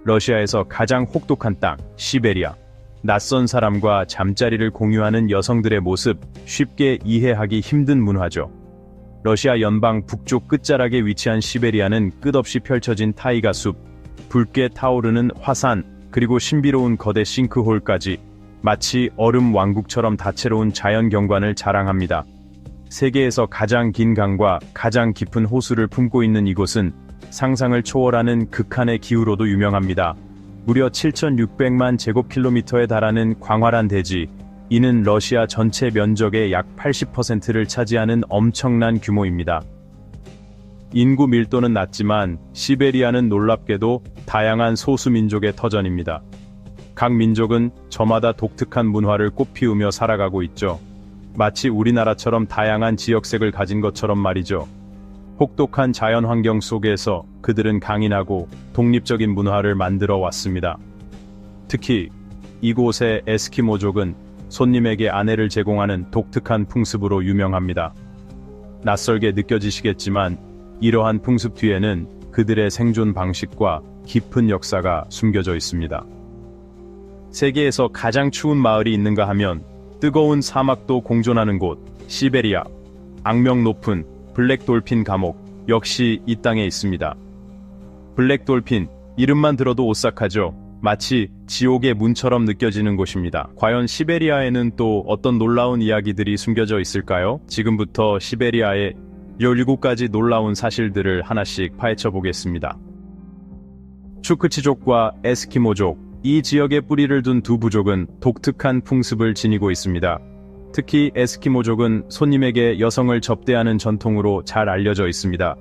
러시아에서 가장 혹독한 땅, 시베리아. 낯선 사람과 잠자리를 공유하는 여성들의 모습, 쉽게 이해하기 힘든 문화죠. 러시아 연방 북쪽 끝자락에 위치한 시베리아는 끝없이 펼쳐진 타이가 숲, 붉게 타오르는 화산, 그리고 신비로운 거대 싱크홀까지 마치 얼음 왕국처럼 다채로운 자연 경관을 자랑합니다. 세계에서 가장 긴 강과 가장 깊은 호수를 품고 있는 이곳은 상상을 초월하는 극한의 기후로도 유명합니다. 무려 7,600만 제곱킬로미터에 달하는 광활한 대지, 이는 러시아 전체 면적의 약 80%를 차지하는 엄청난 규모입니다. 인구 밀도는 낮지만 시베리아는 놀랍게도 다양한 소수민족의 터전입니다. 각 민족은 저마다 독특한 문화를 꽃피우며 살아가고 있죠. 마치 우리나라처럼 다양한 지역색을 가진 것처럼 말이죠. 혹독한 자연 환경 속에서 그들은 강인하고 독립적인 문화를 만들어 왔습니다. 특히 이곳의 에스키모족은 손님에게 아내를 제공하는 독특한 풍습으로 유명합니다. 낯설게 느껴지시겠지만 이러한 풍습 뒤에는 그들의 생존 방식과 깊은 역사가 숨겨져 있습니다. 세계에서 가장 추운 마을이 있는가 하면 뜨거운 사막도 공존하는 곳, 시베리아. 악명 높은 블랙돌핀 감옥, 역시 이 땅에 있습니다. 블랙돌핀, 이름만 들어도 오싹하죠. 마치 지옥의 문처럼 느껴지는 곳입니다. 과연 시베리아에는 또 어떤 놀라운 이야기들이 숨겨져 있을까요? 지금부터 시베리아의 17가지 놀라운 사실들을 하나씩 파헤쳐 보겠습니다. 추크치족과 에스키모족, 이 지역에 뿌리를 둔 두 부족은 독특한 풍습을 지니고 있습니다. 특히 에스키모족은 손님에게 여성을 접대하는 전통으로 잘 알려져 있습니다.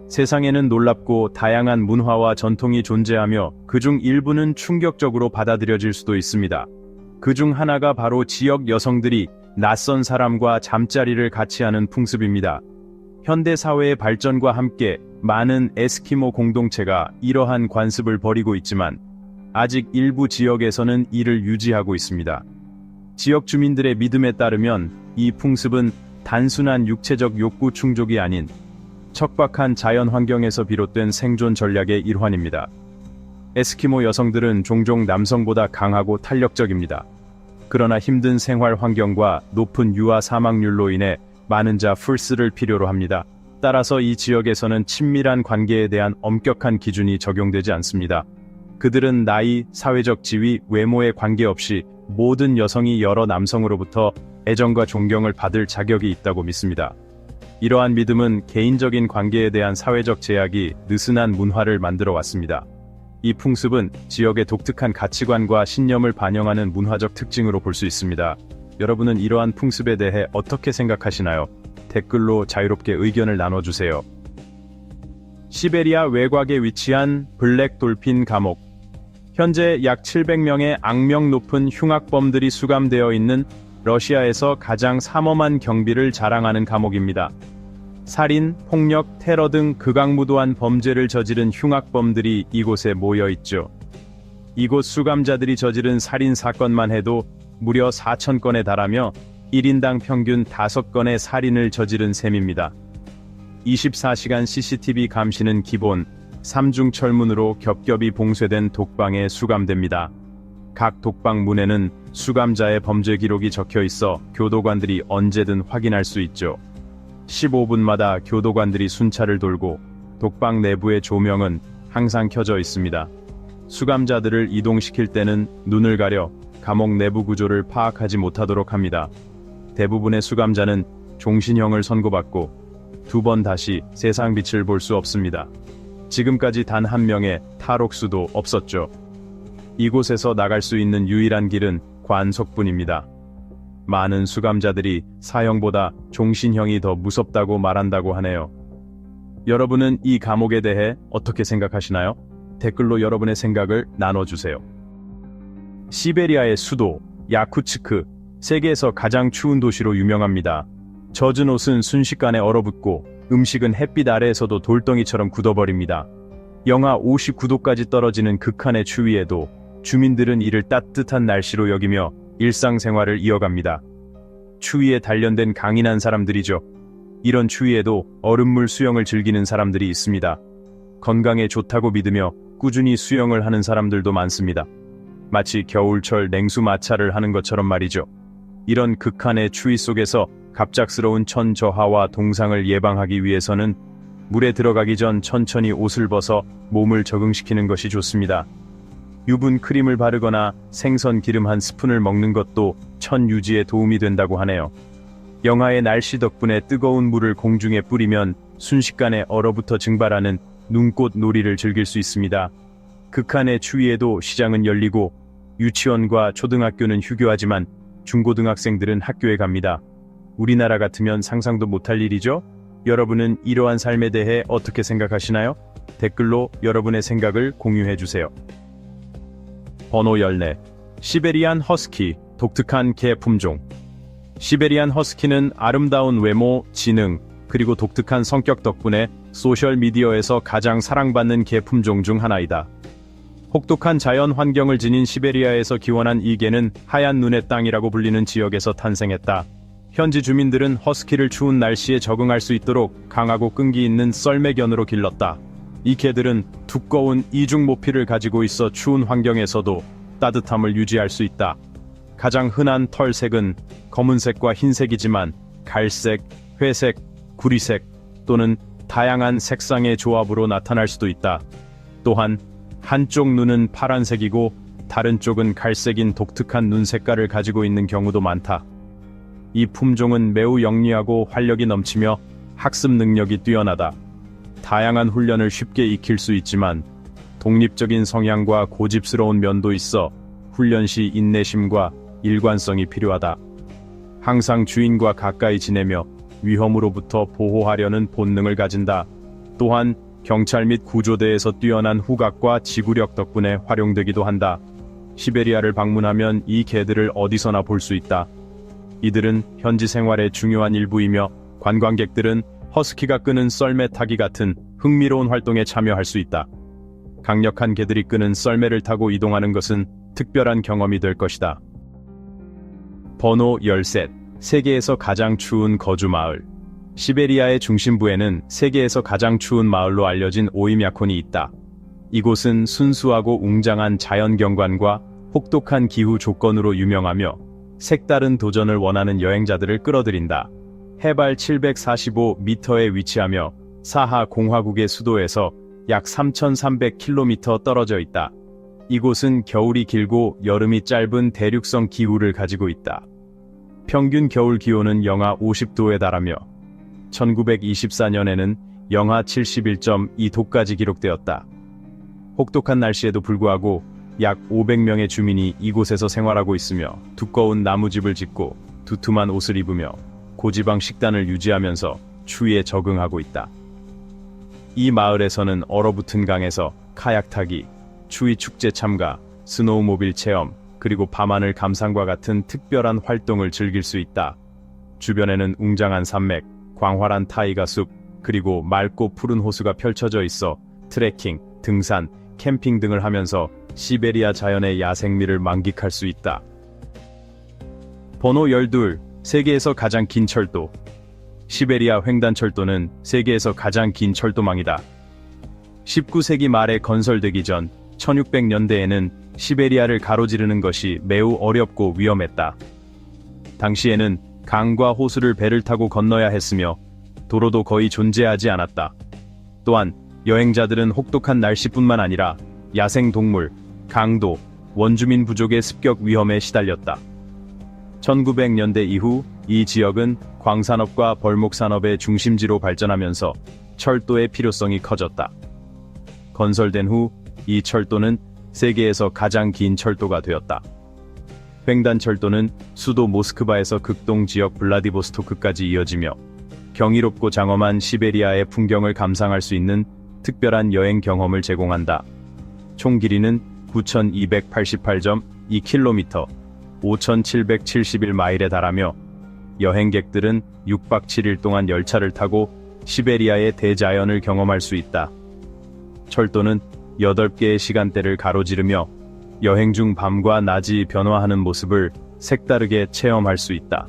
세상에는 놀랍고 다양한 문화와 전통이 존재하며 그중 일부는 충격적으로 받아들여질 수도 있습니다. 그중 하나가 바로 지역 여성들이 낯선 사람과 잠자리를 같이 하는 풍습입니다. 현대 사회의 발전과 함께 많은 에스키모 공동체가 이러한 관습을 벌이고 있지만 아직 일부 지역에서는 이를 유지하고 있습니다. 지역 주민들의 믿음에 따르면 이 풍습은 단순한 육체적 욕구 충족이 아닌 척박한 자연 환경에서 비롯된 생존 전략의 일환입니다. 에스키모 여성들은 종종 남성보다 강하고 탄력적입니다. 그러나 힘든 생활 환경과 높은 유아 사망률로 인해 많은 풀스를 필요로 합니다. 따라서 이 지역에서는 친밀한 관계에 대한 엄격한 기준이 적용되지 않습니다. 그들은 나이, 사회적 지위, 외모에 관계없이 모든 여성이 여러 남성으로부터 애정과 존경을 받을 자격이 있다고 믿습니다. 이러한 믿음은 개인적인 관계에 대한 사회적 제약이 느슨한 문화를 만들어 왔습니다. 이 풍습은 지역의 독특한 가치관과 신념을 반영하는 문화적 특징으로 볼 수 있습니다. 여러분은 이러한 풍습에 대해 어떻게 생각하시나요? 댓글로 자유롭게 의견을 나눠주세요. 시베리아 외곽에 위치한 블랙돌핀 감옥. 현재 약 700명의 악명 높은 흉악범들이 수감되어 있는 러시아에서 가장 삼엄한 경비를 자랑하는 감옥입니다. 살인, 폭력, 테러 등 극악무도한 범죄를 저지른 흉악범들이 이곳에 모여 있죠. 이곳 수감자들이 저지른 살인 사건만 해도 무려 4,000건에 달하며 1인당 평균 5건의 살인을 저지른 셈입니다. 24시간 CCTV 감시는 기본, 3중 철문으로 겹겹이 봉쇄된 독방에 수감됩니다. 각 독방 문에는 수감자의 범죄 기록이 적혀 있어 교도관들이 언제든 확인할 수 있죠. 15분마다 교도관들이 순찰을 돌고 독방 내부의 조명은 항상 켜져 있습니다. 수감자들을 이동시킬 때는 눈을 가려 감옥 내부 구조를 파악하지 못하도록 합니다. 대부분의 수감자는 종신형을 선고받고 2번 다시 세상 빛을 볼 수 없습니다. 지금까지 단 한 명의 탈옥수도 없었죠. 이곳에서 나갈 수 있는 유일한 길은 관속뿐입니다. 많은 수감자들이 사형보다 종신형이 더 무섭다고 말한다고 하네요. 여러분은 이 감옥에 대해 어떻게 생각하시나요? 댓글로 여러분의 생각을 나눠주세요. 시베리아의 수도 야쿠츠크, 세계에서 가장 추운 도시로 유명합니다. 젖은 옷은 순식간에 얼어붙고 음식은 햇빛 아래에서도 돌덩이처럼 굳어버립니다. 영하 59도까지 떨어지는 극한의 추위에도 주민들은 이를 따뜻한 날씨로 여기며 일상생활을 이어갑니다. 추위에 단련된 강인한 사람들이죠. 이런 추위에도 얼음물 수영을 즐기는 사람들이 있습니다. 건강에 좋다고 믿으며 꾸준히 수영을 하는 사람들도 많습니다. 마치 겨울철 냉수 마찰을 하는 것처럼 말이죠. 이런 극한의 추위 속에서 갑작스러운 천저하와 동상을 예방하기 위해서는 물에 들어가기 전 천천히 옷을 벗어 몸을 적응시키는 것이 좋습니다. 유분 크림을 바르거나 생선 기름 한 스푼을 먹는 것도 천 유지에 도움이 된다고 하네요. 영하의 날씨 덕분에 뜨거운 물을 공중에 뿌리면 순식간에 얼어붙어 증발하는 눈꽃 놀이를 즐길 수 있습니다. 극한의 추위에도 시장은 열리고 유치원과 초등학교는 휴교하지만 중고등학생들은 학교에 갑니다. 우리나라 같으면 상상도 못할 일이죠? 여러분은 이러한 삶에 대해 어떻게 생각하시나요? 댓글로 여러분의 생각을 공유해주세요. 번호 14. 시베리안 허스키, 독특한 개 품종. 시베리안 허스키는 아름다운 외모, 지능, 그리고 독특한 성격 덕분에 소셜미디어에서 가장 사랑받는 개 품종 중 하나이다. 혹독한 자연 환경을 지닌 시베리아에서 기원한 이 개는 하얀 눈의 땅이라고 불리는 지역에서 탄생했다. 현지 주민들은 허스키를 추운 날씨에 적응할 수 있도록 강하고 끈기 있는 썰매견으로 길렀다. 이 개들은 두꺼운 이중 모피를 가지고 있어 추운 환경에서도 따뜻함을 유지할 수 있다. 가장 흔한 털색은 검은색과 흰색이지만 갈색, 회색, 구리색 또는 다양한 색상의 조합으로 나타날 수도 있다. 또한 한쪽 눈은 파란색이고 다른 쪽은 갈색인 독특한 눈 색깔을 가지고 있는 경우도 많다. 이 품종은 매우 영리하고 활력이 넘치며 학습 능력이 뛰어나다. 다양한 훈련을 쉽게 익힐 수 있지만 독립적인 성향과 고집스러운 면도 있어 훈련 시 인내심과 일관성이 필요하다. 항상 주인과 가까이 지내며 위험으로부터 보호하려는 본능을 가진다. 또한 경찰 및 구조대에서 뛰어난 후각과 지구력 덕분에 활용되기도 한다. 시베리아를 방문하면 이 개들을 어디서나 볼 수 있다. 이들은 현지 생활의 중요한 일부이며 관광객들은 허스키가 끄는 썰매 타기 같은 흥미로운 활동에 참여할 수 있다. 강력한 개들이 끄는 썰매를 타고 이동하는 것은 특별한 경험이 될 것이다. 번호 13. 세계에서 가장 추운 거주 마을. 시베리아의 중심부에는 세계에서 가장 추운 마을로 알려진 오임야콘이 있다. 이곳은 순수하고 웅장한 자연 경관과 혹독한 기후 조건으로 유명하며 색다른 도전을 원하는 여행자들을 끌어들인다. 해발 745m에 위치하며 사하 공화국의 수도에서 약 3,300km 떨어져 있다. 이곳은 겨울이 길고 여름이 짧은 대륙성 기후를 가지고 있다. 평균 겨울 기온은 영하 50도에 달하며 1924년에는 영하 71.2도까지 기록되었다. 혹독한 날씨에도 불구하고 약 500명의 주민이 이곳에서 생활하고 있으며 두꺼운 나무집을 짓고 두툼한 옷을 입으며 고지방 식단을 유지하면서 추위에 적응하고 있다. 이 마을에서는 얼어붙은 강에서 카약 타기, 추위 축제 참가, 스노우모빌 체험, 그리고 밤하늘 감상과 같은 특별한 활동을 즐길 수 있다. 주변에는 웅장한 산맥, 광활한 타이가 숲, 그리고 맑고 푸른 호수가 펼쳐져 있어 트레킹, 등산, 캠핑 등을 하면서 시베리아 자연의 야생미를 만끽할 수 있다. 번호 12. 세계에서 가장 긴 철도. 시베리아 횡단철도는 세계에서 가장 긴 철도망이다. 19세기 말에 건설되기 전 1600년대에는 시베리아를 가로지르는 것이 매우 어렵고 위험했다. 당시에는 강과 호수를 배를 타고 건너야 했으며 도로도 거의 존재하지 않았다. 또한 여행자들은 혹독한 날씨뿐만 아니라 야생동물, 강도, 원주민 부족의 습격 위험에 시달렸다. 1900년대 이후 이 지역은 광산업과 벌목산업의 중심지로 발전하면서 철도의 필요성이 커졌다. 건설된 후 이 철도는 세계에서 가장 긴 철도가 되었다. 횡단철도는 수도 모스크바에서 극동 지역 블라디보스토크까지 이어지며 경이롭고 장엄한 시베리아의 풍경을 감상할 수 있는 특별한 여행 경험을 제공한다. 총 길이는 9,288.2km, 5,771마일에 달하며 여행객들은 6박 7일 동안 열차를 타고 시베리아의 대자연을 경험할 수 있다. 철도는 8개의 시간대를 가로지르며 여행 중 밤과 낮이 변화하는 모습을 색다르게 체험할 수 있다.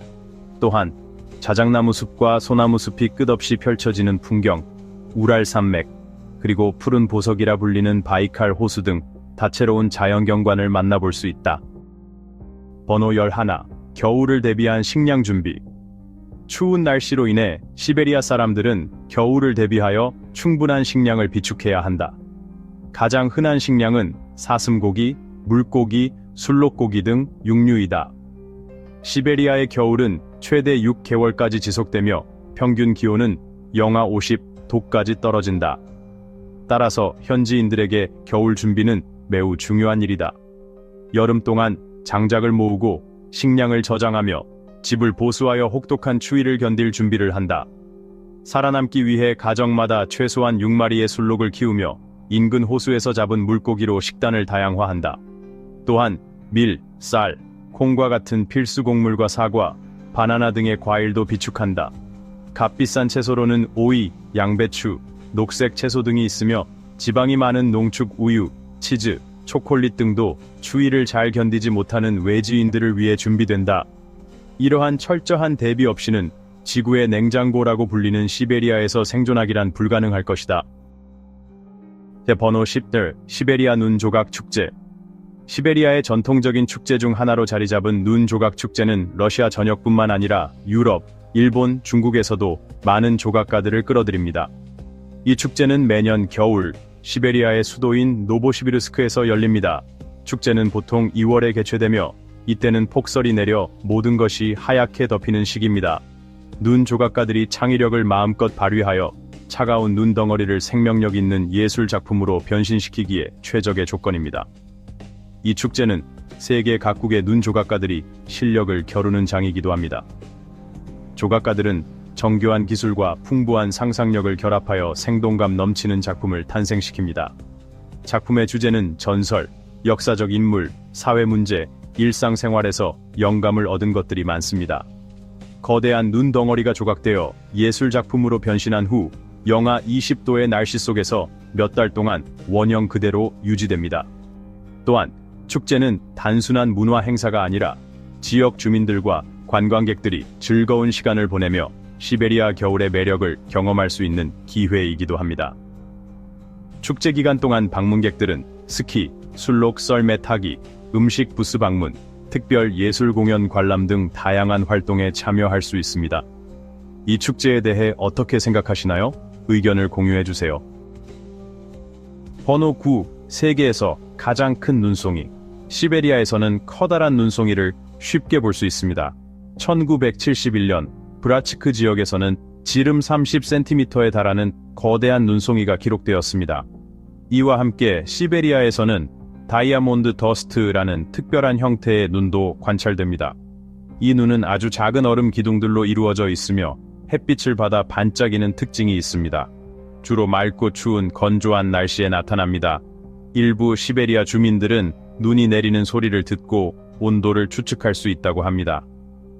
또한 자작나무 숲과 소나무 숲이 끝없이 펼쳐지는 풍경, 우랄 산맥, 그리고 푸른 보석이라 불리는 바이칼 호수 등 다채로운 자연경관을 만나볼 수 있다. 번호 11. 겨울을 대비한 식량 준비. 추운 날씨로 인해 시베리아 사람들은 겨울을 대비하여 충분한 식량을 비축해야 한다. 가장 흔한 식량은 사슴고기, 물고기, 술록고기 등 육류이다. 시베리아의 겨울은 최대 6개월까지 지속되며 평균 기온은 영하 50도까지 떨어진다. 따라서 현지인들에게 겨울 준비는 매우 중요한 일이다. 여름 동안 장작을 모으고 식량을 저장하며 집을 보수하여 혹독한 추위를 견딜 준비를 한다. 살아남기 위해 가정마다 최소한 6마리의 술록을 키우며 인근 호수에서 잡은 물고기로 식단을 다양화한다. 또한 밀, 쌀, 콩과 같은 필수 곡물과 사과, 바나나 등의 과일도 비축한다. 값비싼 채소로는 오이, 양배추, 녹색 채소 등이 있으며 지방이 많은 농축 우유, 치즈, 초콜릿 등도 추위를 잘 견디지 못하는 외지인들을 위해 준비된다. 이러한 철저한 대비 없이는 지구의 냉장고라고 불리는 시베리아에서 생존하기란 불가능할 것이다. 번호 10. 시베리아 눈 조각 축제. 시베리아의 전통적인 축제 중 하나로 자리 잡은 눈 조각 축제는 러시아 전역뿐만 아니라 유럽, 일본, 중국에서도 많은 조각가들을 끌어들입니다. 이 축제는 매년 겨울 시베리아의 수도인 노보시비르스크에서 열립니다. 축제는 보통 2월에 개최되며 이때는 폭설이 내려 모든 것이 하얗게 덮이는 시기입니다. 눈 조각가들이 창의력을 마음껏 발휘하여 차가운 눈 덩어리를 생명력 있는 예술 작품으로 변신시키기에 최적의 조건입니다. 이 축제는 세계 각국의 눈 조각가들이 실력을 겨루는 장이기도 합니다. 조각가들은 정교한 기술과 풍부한 상상력을 결합하여 생동감 넘치는 작품을 탄생시킵니다. 작품의 주제는 전설, 역사적 인물, 사회 문제, 일상생활에서 영감을 얻은 것들이 많습니다. 거대한 눈 덩어리가 조각되어 예술 작품으로 변신한 후 영하 20도의 날씨 속에서 몇 달 동안 원형 그대로 유지됩니다. 또한 축제는 단순한 문화 행사가 아니라 지역 주민들과 관광객들이 즐거운 시간을 보내며 시베리아 겨울의 매력을 경험할 수 있는 기회이기도 합니다. 축제 기간 동안 방문객들은 스키, 술록 썰매 타기, 음식 부스 방문, 특별 예술 공연 관람 등 다양한 활동에 참여할 수 있습니다. 이 축제에 대해 어떻게 생각하시나요? 의견을 공유해주세요. 번호 9. 세계에서 가장 큰 눈송이. 시베리아에서는 커다란 눈송이를 쉽게 볼 수 있습니다. 1971년 브라츠크 지역에서는 지름 30cm에 달하는 거대한 눈송이가 기록되었습니다. 이와 함께 시베리아에서는 다이아몬드 더스트라는 특별한 형태의 눈도 관찰됩니다. 이 눈은 아주 작은 얼음 기둥들로 이루어져 있으며 햇빛을 받아 반짝이는 특징이 있습니다. 주로 맑고 추운 건조한 날씨에 나타납니다. 일부 시베리아 주민들은 눈이 내리는 소리를 듣고 온도를 추측할 수 있다고 합니다.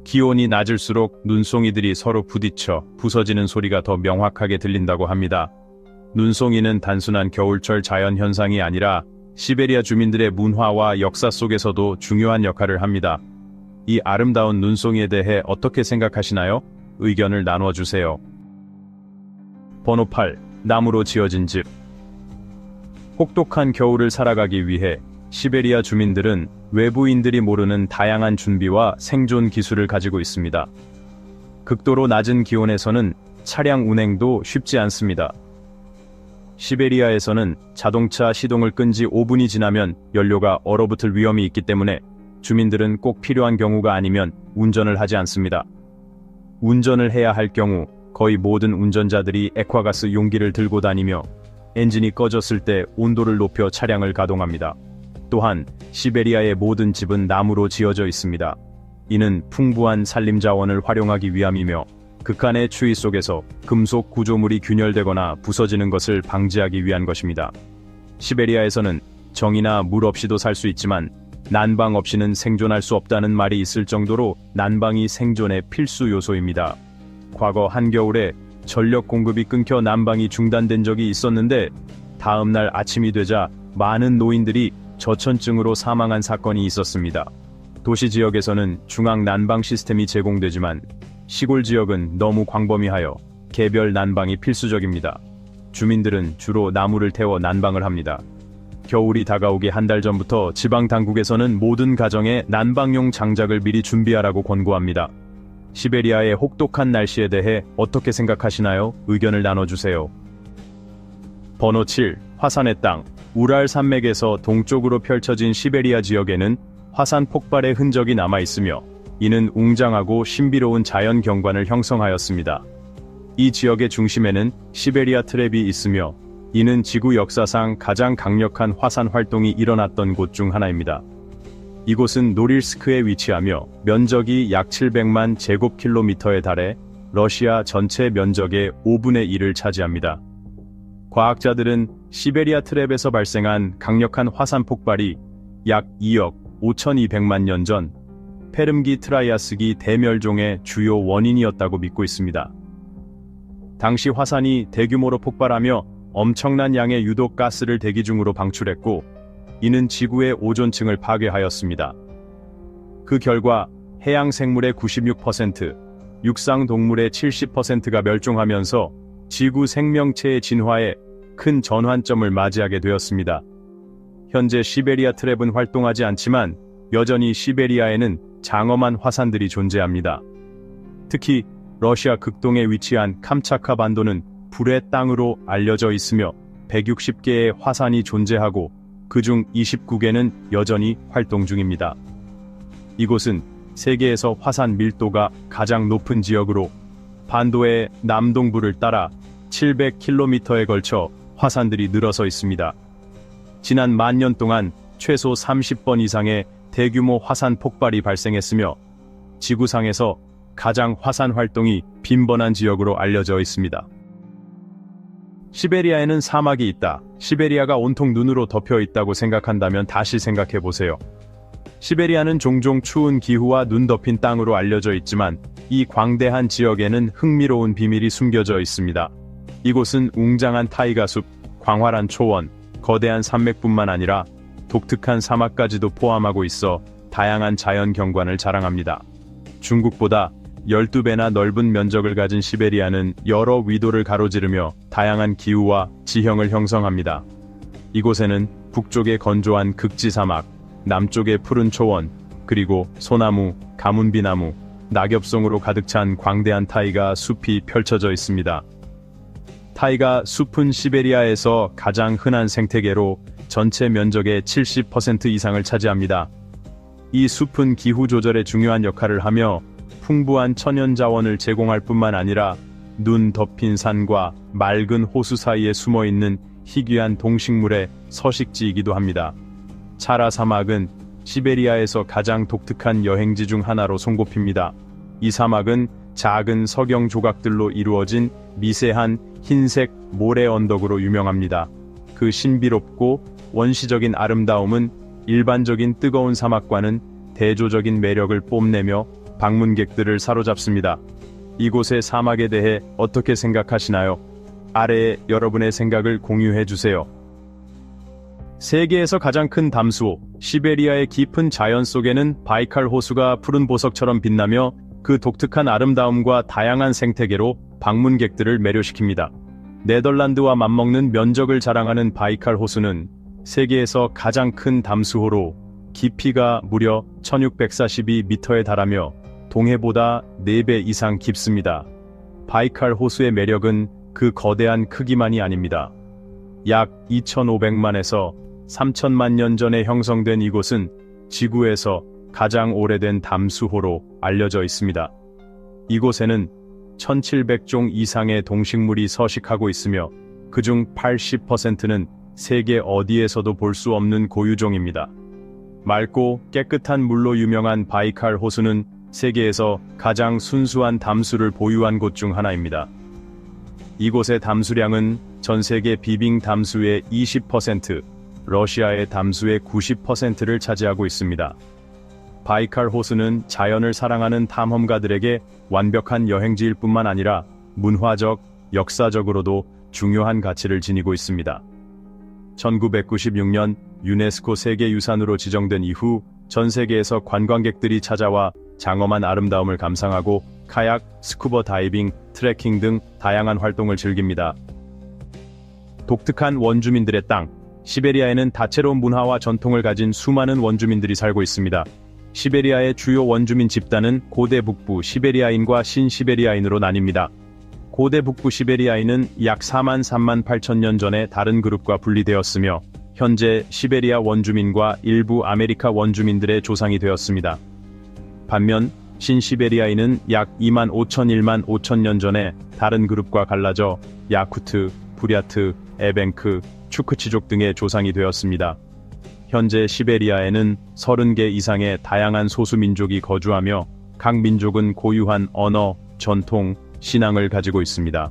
기온이 낮을수록 눈송이들이 서로 부딪혀 부서지는 소리가 더 명확하게 들린다고 합니다. 눈송이는 단순한 겨울철 자연 현상이 아니라 시베리아 주민들의 문화와 역사 속에서도 중요한 역할을 합니다. 이 아름다운 눈송이에 대해 어떻게 생각하시나요? 의견을 나눠주세요. 번호 8. 나무로 지어진 집. 혹독한 겨울을 살아가기 위해 시베리아 주민들은 외부인들이 모르는 다양한 준비와 생존 기술을 가지고 있습니다. 극도로 낮은 기온에서는 차량 운행도 쉽지 않습니다. 시베리아에서는 자동차 시동을 끈 지 5분이 지나면 연료가 얼어붙을 위험이 있기 때문에 주민들은 꼭 필요한 경우가 아니면 운전을 하지 않습니다. 운전을 해야 할 경우 거의 모든 운전자들이 액화가스 용기를 들고 다니며 엔진이 꺼졌을 때 온도를 높여 차량을 가동합니다. 또한 시베리아의 모든 집은 나무로 지어져 있습니다. 이는 풍부한 산림 자원을 활용하기 위함이며 극한의 추위 속에서 금속 구조물이 균열되거나 부서지는 것을 방지하기 위한 것입니다. 시베리아에서는 정이나 물 없이도 살 수 있지만 난방 없이는 생존할 수 없다는 말이 있을 정도로 난방이 생존의 필수 요소입니다. 과거 한겨울에 전력 공급이 끊겨 난방이 중단된 적이 있었는데 다음 날 아침이 되자 많은 노인들이 저천증으로 사망한 사건이 있었습니다. 도시 지역에서는 중앙 난방 시스템이 제공되지만 시골 지역은 너무 광범위하여 개별 난방이 필수적입니다. 주민들은 주로 나무를 태워 난방을 합니다. 겨울이 다가오기 한 달 전부터 지방 당국에서는 모든 가정에 난방용 장작을 미리 준비하라고 권고합니다. 시베리아의 혹독한 날씨에 대해 어떻게 생각하시나요? 의견을 나눠주세요. 번호 7. 화산의 땅. 우랄 산맥에서 동쪽으로 펼쳐진 시베리아 지역에는 화산 폭발의 흔적이 남아있으며 이는 웅장하고 신비로운 자연 경관을 형성하였습니다. 이 지역의 중심에는 시베리아 트랩이 있으며 이는 지구 역사상 가장 강력한 화산 활동이 일어났던 곳 중 하나입니다. 이곳은 노릴스크에 위치하며 면적이 약 700만 제곱킬로미터에 달해 러시아 전체 면적의 5분의 1을 차지합니다. 과학자들은 시베리아 트랩에서 발생한 강력한 화산 폭발이 약 2억 5,200만 년 전 페름기 트라이아스기 대멸종의 주요 원인이었다고 믿고 있습니다. 당시 화산이 대규모로 폭발하며 엄청난 양의 유독 가스를 대기 중으로 방출했고 이는 지구의 오존층을 파괴하였습니다. 그 결과 해양 생물의 96%, 육상 동물의 70%가 멸종하면서 지구 생명체의 진화에 큰 전환점을 맞이하게 되었습니다. 현재 시베리아 트랩은 활동하지 않지만 여전히 시베리아에는 장엄한 화산들이 존재합니다. 특히 러시아 극동에 위치한 캄차카 반도는 불의 땅으로 알려져 있으며 160개의 화산이 존재하고 그중 29개는 여전히 활동 중입니다. 이곳은 세계에서 화산 밀도가 가장 높은 지역으로 반도의 남동부를 따라 700km에 걸쳐 화산들이 늘어서 있습니다. 지난 10,000년 동안 최소 30번 이상의 대규모 화산 폭발이 발생했으며 지구상에서 가장 화산 활동이 빈번한 지역으로 알려져 있습니다. 시베리아에는 사막이 있다. 시베리아가 온통 눈으로 덮여 있다고 생각한다면 다시 생각해 보세요. 시베리아는 종종 추운 기후와 눈 덮인 땅으로 알려져 있지만 이 광대한 지역에는 흥미로운 비밀이 숨겨져 있습니다. 이곳은 웅장한 타이가 숲, 광활한 초원, 거대한 산맥뿐만 아니라 독특한 사막까지도 포함하고 있어 다양한 자연 경관을 자랑합니다. 중국보다 12배나 넓은 면적을 가진 시베리아는 여러 위도를 가로지르며 다양한 기후와 지형을 형성합니다. 이곳에는 북쪽의 건조한 극지사막, 남쪽의 푸른 초원, 그리고 소나무, 가문비나무, 낙엽송으로 가득 찬 광대한 타이가 숲이 펼쳐져 있습니다. 타이가 숲은 시베리아에서 가장 흔한 생태계로 전체 면적의 70% 이상을 차지합니다. 이 숲은 기후 조절에 중요한 역할을 하며 풍부한 천연 자원을 제공할 뿐만 아니라 눈 덮인 산과 맑은 호수 사이에 숨어있는 희귀한 동식물의 서식지이기도 합니다. 차라 사막은 시베리아에서 가장 독특한 여행지 중 하나로 손꼽힙니다. 이 사막은 작은 석영 조각들로 이루어진 미세한 흰색 모래 언덕으로 유명합니다. 그 신비롭고 원시적인 아름다움은 일반적인 뜨거운 사막과는 대조적인 매력을 뽐내며 방문객들을 사로잡습니다. 이곳의 사막에 대해 어떻게 생각하시나요? 아래에 여러분의 생각을 공유해 주세요. 세계에서 가장 큰 담수호, 시베리아의 깊은 자연 속에는 바이칼 호수가 푸른 보석처럼 빛나며 그 독특한 아름다움과 다양한 생태계로 방문객들을 매료시킵니다. 네덜란드와 맞먹는 면적을 자랑하는 바이칼 호수는 세계에서 가장 큰 담수호로 깊이가 무려 1642m에 달하며 동해보다 4배 이상 깊습니다. 바이칼 호수의 매력은 그 거대한 크기만이 아닙니다. 약 2500만에서 3000만 년 전에 형성된 이곳은 지구에서 가장 오래된 담수호로 알려져 있습니다. 이곳에는 1700종 이상의 동식물이 서식하고 있으며 그중 80%는 세계 어디에서도 볼 수 없는 고유종입니다. 맑고 깨끗한 물로 유명한 바이칼 호수는 세계에서 가장 순수한 담수를 보유한 곳 중 하나입니다. 이곳의 담수량은 전 세계 비빙 담수의 20%, 러시아의 담수의 90%를 차지하고 있습니다. 바이칼 호수는 자연을 사랑하는 탐험가들에게 완벽한 여행지일 뿐만 아니라 문화적, 역사적으로도 중요한 가치를 지니고 있습니다. 1996년 유네스코 세계유산으로 지정된 이후 전 세계에서 관광객들이 찾아와 장엄한 아름다움을 감상하고 카약, 스쿠버 다이빙, 트레킹 등 다양한 활동을 즐깁니다. 독특한 원주민들의 땅. 시베리아에는 다채로운 문화와 전통을 가진 수많은 원주민들이 살고 있습니다. 시베리아의 주요 원주민 집단은 고대 북부 시베리아인과 신시베리아인으로 나뉩니다. 고대 북부 시베리아인은 약 4만 3만 8천 년 전에 다른 그룹과 분리되었으며 현재 시베리아 원주민과 일부 아메리카 원주민들의 조상이 되었습니다. 반면 신시베리아인은 약 2만 5천 1만 5천 년 전에 다른 그룹과 갈라져 야쿠트, 부랴트, 에벤크, 추크치족 등의 조상이 되었습니다. 현재 시베리아에는 30개 이상의 다양한 소수민족이 거주하며 각 민족은 고유한 언어, 전통, 신앙을 가지고 있습니다.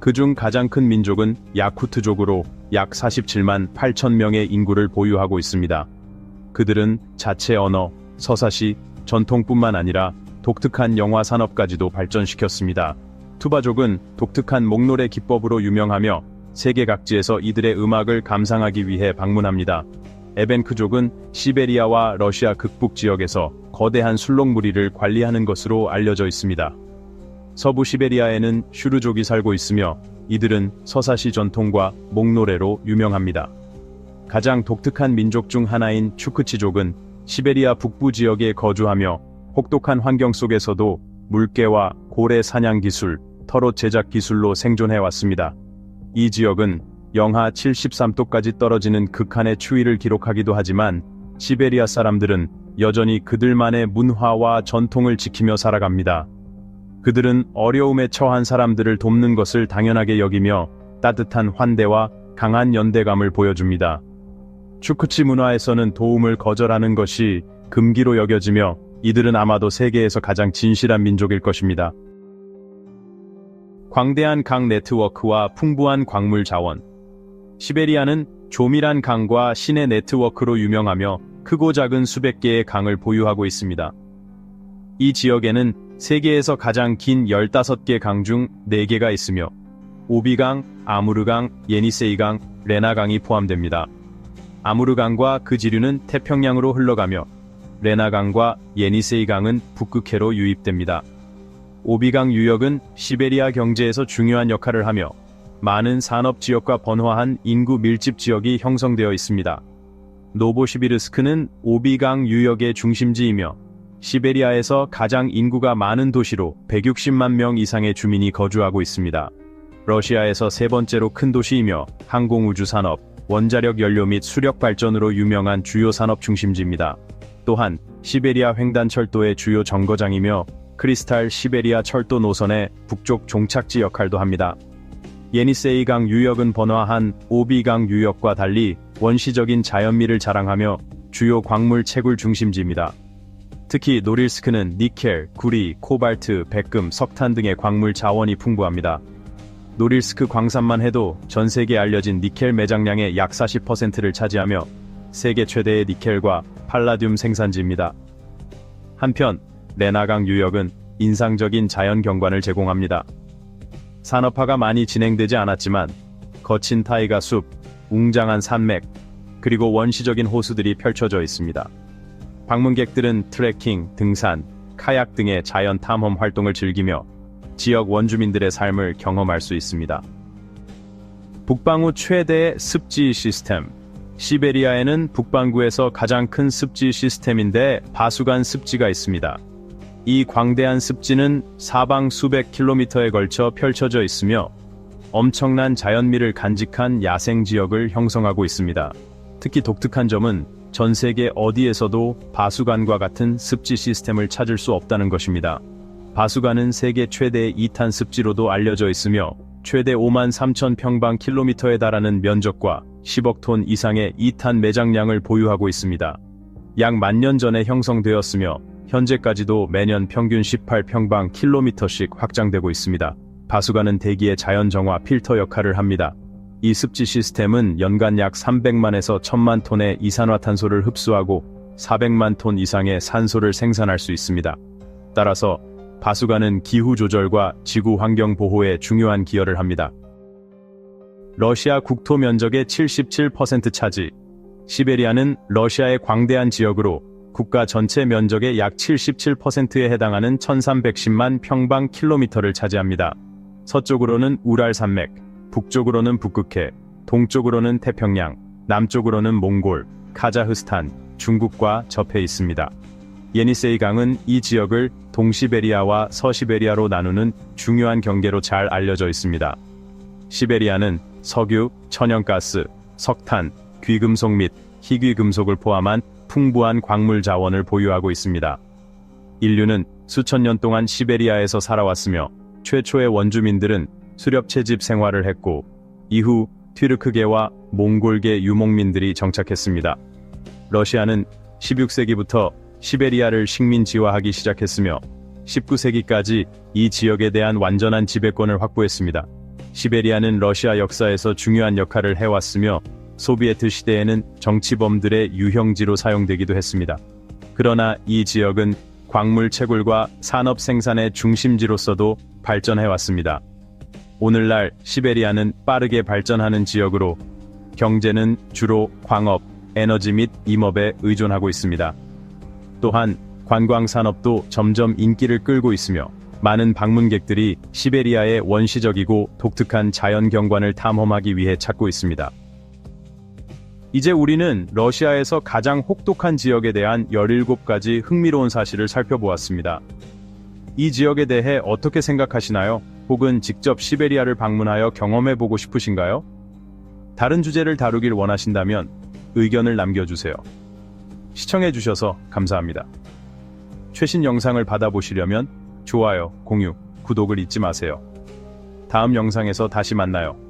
그중 가장 큰 민족은 야쿠트족으로 약 47만 8천 명의 인구를 보유하고 있습니다. 그들은 자체 언어, 서사시, 전통뿐만 아니라 독특한 영화 산업까지도 발전시켰습니다. 투바족은 독특한 목노래 기법으로 유명하며 세계 각지에서 이들의 음악을 감상하기 위해 방문합니다. 에벤크족은 시베리아와 러시아 극북 지역에서 거대한 술록무리를 관리하는 것으로 알려져 있습니다. 서부 시베리아에는 슈르족이 살고 있으며 이들은 서사시 전통과 목노래로 유명합니다. 가장 독특한 민족 중 하나인 추크치족은 시베리아 북부 지역에 거주하며 혹독한 환경 속에서도 물개와 고래 사냥 기술, 털옷 제작 기술로 생존해왔습니다. 이 지역은 영하 73도까지 떨어지는 극한의 추위를 기록하기도 하지만 시베리아 사람들은 여전히 그들만의 문화와 전통을 지키며 살아갑니다. 그들은 어려움에 처한 사람들을 돕는 것을 당연하게 여기며 따뜻한 환대와 강한 연대감을 보여줍니다. 추크치 문화에서는 도움을 거절하는 것이 금기로 여겨지며 이들은 아마도 세계에서 가장 진실한 민족일 것입니다. 광대한 강 네트워크와 풍부한 광물 자원. 시베리아는 조밀한 강과 신의 네트워크로 유명하며 크고 작은 수백 개의 강을 보유하고 있습니다. 이 지역에는 세계에서 가장 긴 15개 강 중 4개가 있으며 오비강, 아무르강, 예니세이강, 레나강이 포함됩니다. 아무르강과 그 지류는 태평양으로 흘러가며 레나강과 예니세이강은 북극해로 유입됩니다. 오비강 유역은 시베리아 경제에서 중요한 역할을 하며 많은 산업지역과 번화한 인구 밀집 지역이 형성되어 있습니다. 노보시비르스크는 오비강 유역의 중심지이며 시베리아에서 가장 인구가 많은 도시로 160만 명 이상의 주민이 거주하고 있습니다. 러시아에서 세 번째로 큰 도시이며 항공우주 산업, 원자력 연료 및 수력 발전으로 유명한 주요 산업 중심지입니다. 또한 시베리아 횡단철도의 주요 정거장이며 크리스탈 시베리아 철도 노선의 북쪽 종착지 역할도 합니다. 예니세이강 유역은 번화한 오비강 유역과 달리 원시적인 자연미를 자랑하며 주요 광물 채굴 중심지입니다. 특히 노릴스크는 니켈, 구리, 코발트, 백금, 석탄 등의 광물 자원이 풍부합니다. 노릴스크 광산만 해도 전 세계에 알려진 니켈 매장량의 약 40%를 차지하며 세계 최대의 니켈과 팔라듐 생산지입니다. 한편 레나강 유역은 인상적인 자연 경관을 제공합니다. 산업화가 많이 진행되지 않았지만 거친 타이가 숲, 웅장한 산맥, 그리고 원시적인 호수들이 펼쳐져 있습니다. 방문객들은 트레킹, 등산, 카약 등의 자연 탐험 활동을 즐기며 지역 원주민들의 삶을 경험할 수 있습니다. 북방구 최대의 습지 시스템. 시베리아에는 북반구에서 가장 큰 습지 시스템인데 바수간 습지가 있습니다. 이 광대한 습지는 사방 수백 킬로미터에 걸쳐 펼쳐져 있으며 엄청난 자연미를 간직한 야생 지역을 형성하고 있습니다. 특히 독특한 점은 전 세계 어디에서도 바수간과 같은 습지 시스템을 찾을 수 없다는 것입니다. 바수간은 세계 최대의 2탄 습지로도 알려져 있으며 최대 5만 3천 평방킬로미터에 달하는 면적과 10억 톤 이상의 2탄 매장량을 보유하고 있습니다. 약 10,000년 전에 형성되었으며 현재까지도 매년 평균 18평방킬로미터씩 확장되고 있습니다. 바수간은 대기의 자연정화 필터 역할을 합니다. 이 습지 시스템은 연간 약 300만에서 1000만 톤의 이산화탄소를 흡수하고 400만 톤 이상의 산소를 생산할 수 있습니다. 따라서 바수간은 기후 조절과 지구 환경 보호에 중요한 기여를 합니다. 러시아 국토 면적의 77% 차지. 시베리아는 러시아의 광대한 지역으로 국가 전체 면적의 약 77%에 해당하는 1310만 평방킬로미터를 차지합니다. 서쪽으로는 우랄 산맥, 북쪽으로는 북극해, 동쪽으로는 태평양, 남쪽으로는 몽골, 카자흐스탄, 중국과 접해 있습니다. 예니세이 강은 이 지역을 동시베리아와 서시베리아로 나누는 중요한 경계로 잘 알려져 있습니다. 시베리아는 석유, 천연가스, 석탄, 귀금속 및 희귀금속을 포함한 풍부한 광물 자원을 보유하고 있습니다. 인류는 수천 년 동안 시베리아에서 살아왔으며 최초의 원주민들은 수렵 채집 생활을 했고 이후 튀르크계와 몽골계 유목민들이 정착했습니다. 러시아는 16세기부터 시베리아를 식민지화하기 시작했으며 19세기까지 이 지역에 대한 완전한 지배권을 확보했습니다. 시베리아는 러시아 역사에서 중요한 역할을 해왔으며 소비에트 시대에는 정치범들의 유형지로 사용되기도 했습니다. 그러나 이 지역은 광물 채굴과 산업 생산의 중심지로서도 발전해왔습니다. 오늘날 시베리아는 빠르게 발전하는 지역으로 경제는 주로 광업, 에너지 및 임업에 의존하고 있습니다. 또한 관광 산업도 점점 인기를 끌고 있으며 많은 방문객들이 시베리아의 원시적이고 독특한 자연 경관을 탐험하기 위해 찾고 있습니다. 이제 우리는 러시아에서 가장 혹독한 지역에 대한 17가지 흥미로운 사실을 살펴보았습니다. 이 지역에 대해 어떻게 생각하시나요? 혹은 직접 시베리아를 방문하여 경험해보고 싶으신가요? 다른 주제를 다루길 원하신다면 의견을 남겨주세요. 시청해주셔서 감사합니다. 최신 영상을 받아보시려면 좋아요, 공유, 구독을 잊지 마세요. 다음 영상에서 다시 만나요.